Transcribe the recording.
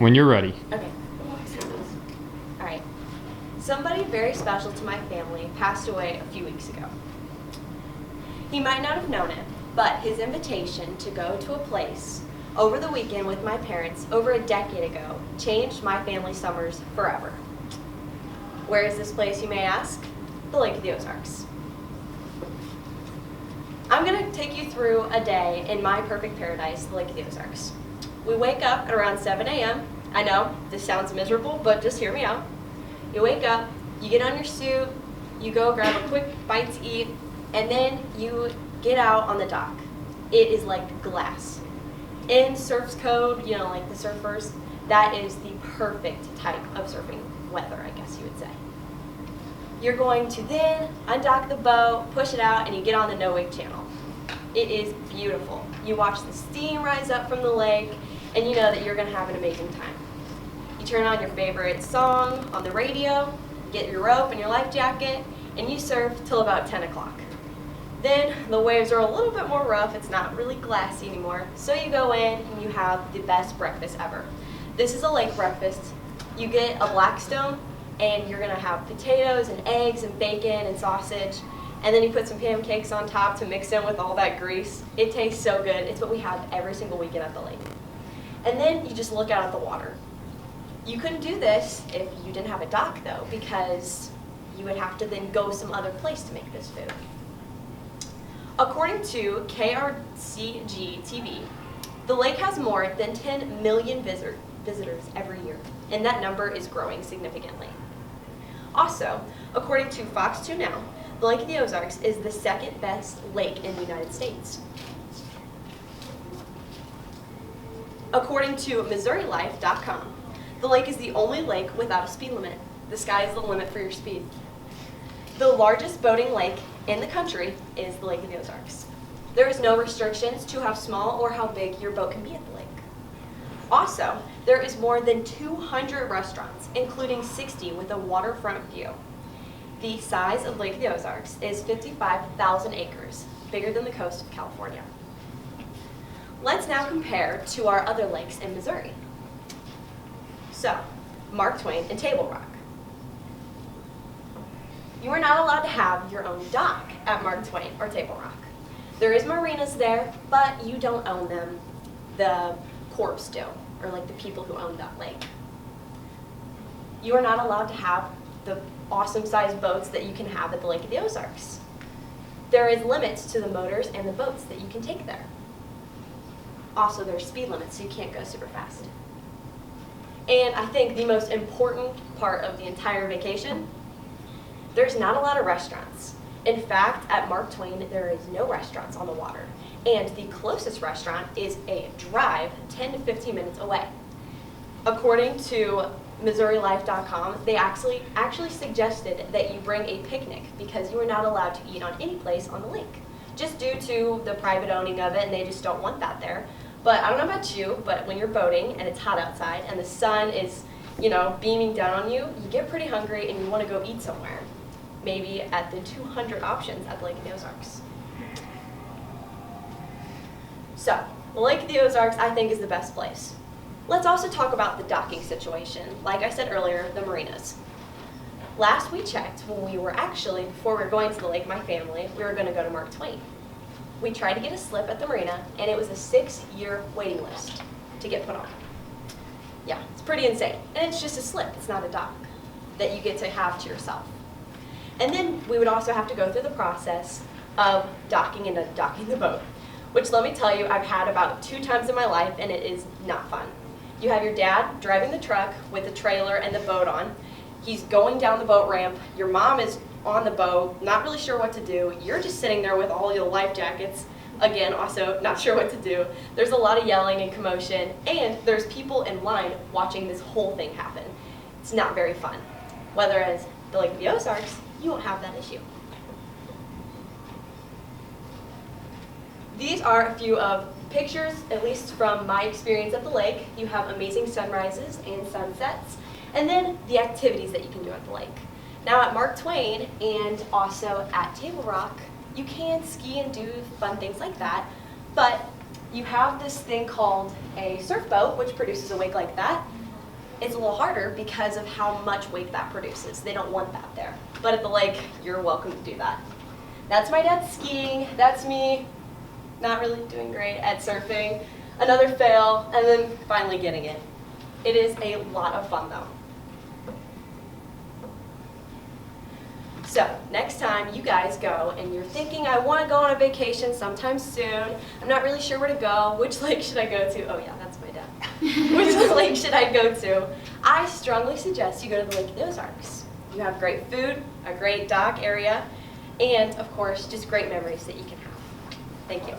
When you're ready. Okay. All right. Somebody very special to my family passed away a few weeks ago. He might not have known it, but his invitation to go to a place over the weekend with my parents over a decade ago changed my family's summers forever. Where is this place, you may ask? The Lake of the Ozarks. I'm going to take you through a day in my perfect paradise, the Lake of the Ozarks. We wake up at around 7 a.m. I know, this sounds miserable, but just hear me out. You wake up, you get on your suit, you go grab a quick bite to eat, and then you get out on the dock. It is like glass. In surf's code, like the surfers, that is the perfect type of surfing weather, I guess you would say. You're going to then undock the boat, push it out, and you get on the no-wake channel. It is beautiful. You watch the steam rise up from the lake, and you know that you're going to have an amazing time. You turn on your favorite song on the radio, get your rope and your life jacket, and you surf till about 10 o'clock. Then the waves are a little bit more rough. It's not really glassy anymore. So you go in and you have the best breakfast ever. This is a lake breakfast. You get a Blackstone, and you're going to have potatoes and eggs and bacon and sausage, and then you put some pancakes on top to mix in with all that grease. It tastes so good. It's what we have every single weekend at the lake. And then you just look out at the water. You couldn't do this if you didn't have a dock, though, because you would have to then go some other place to make this food. According to KRCG TV, the lake has more than 10 million visitors every year, and that number is growing significantly. Also, according to Fox 2 Now, the Lake of the Ozarks is the second best lake in the United States. According to MissouriLife.com, the lake is the only lake without a speed limit. The sky is the limit for your speed. The largest boating lake in the country is the Lake of the Ozarks. There is no restrictions to how small or how big your boat can be at the lake. Also, there is more than 200 restaurants, including 60 with a waterfront view. The size of Lake of the Ozarks is 55,000 acres, bigger than the coast of California. Let's now compare to our other lakes in Missouri. So, Mark Twain and Table Rock. You are not allowed to have your own dock at Mark Twain or Table Rock. There is marinas there, but you don't own them. The corps do, or like the people who own that lake. You are not allowed to have the awesome sized boats that you can have at the Lake of the Ozarks. There is limits to the motors and the boats that you can take there. Also, there's speed limits, so you can't go super fast. And I think the most important part of the entire vacation, there's not a lot of restaurants. In fact, at Mark Twain, there is no restaurants on the water. And the closest restaurant is a drive 10 to 15 minutes away. According to MissouriLife.com, they actually suggested that you bring a picnic because you are not allowed to eat on any place on the lake, just due to the private owning of it, and they just don't want that there. But I don't know about you, but when you're boating and it's hot outside and the sun is, beaming down on you, you get pretty hungry and you want to go eat somewhere. Maybe at the 200 options at the Lake of the Ozarks. So, the Lake of the Ozarks, I think, is the best place. Let's also talk about the docking situation. Like I said earlier, the marinas. Last we checked, before we were going to the lake, my family, we were going to go to Mark Twain. We tried to get a slip at the marina, and it was a 6-year waiting list to get put on. Yeah, it's pretty insane. And it's just a slip, it's not a dock that you get to have to yourself. And then we would also have to go through the process of docking and undocking the boat, which, let me tell you, I've had about 2 times in my life, and it is not fun. You have your dad driving the truck with the trailer and the boat on. He's going down the boat ramp. Your mom is on the boat, not really sure what to do. You're just sitting there with all your life jackets. Again, also not sure what to do. There's a lot of yelling and commotion, and there's people in line watching this whole thing happen. It's not very fun. Whereas the Lake of the Ozarks, you won't have that issue. These are a few of pictures, at least from my experience at the lake. You have amazing sunrises and sunsets, and then the activities that you can do at the lake. Now at Mark Twain and also at Table Rock, you can ski and do fun things like that, but you have this thing called a surf boat, which produces a wake like that. it's a little harder because of how much wake that produces. They don't want that there. But at the lake, you're welcome to do that. That's my dad skiing. That's me not really doing great at surfing. Another fail, and then finally getting it. It is a lot of fun though. So next time you guys go and you're thinking, I want to go on a vacation sometime soon, I'm not really sure where to go, which lake should I go to? Oh yeah, that's my dad. Which lake should I go to? I strongly suggest you go to the Lake of the Ozarks. You have great food, a great dock area, and of course, just great memories that you can have. Thank you.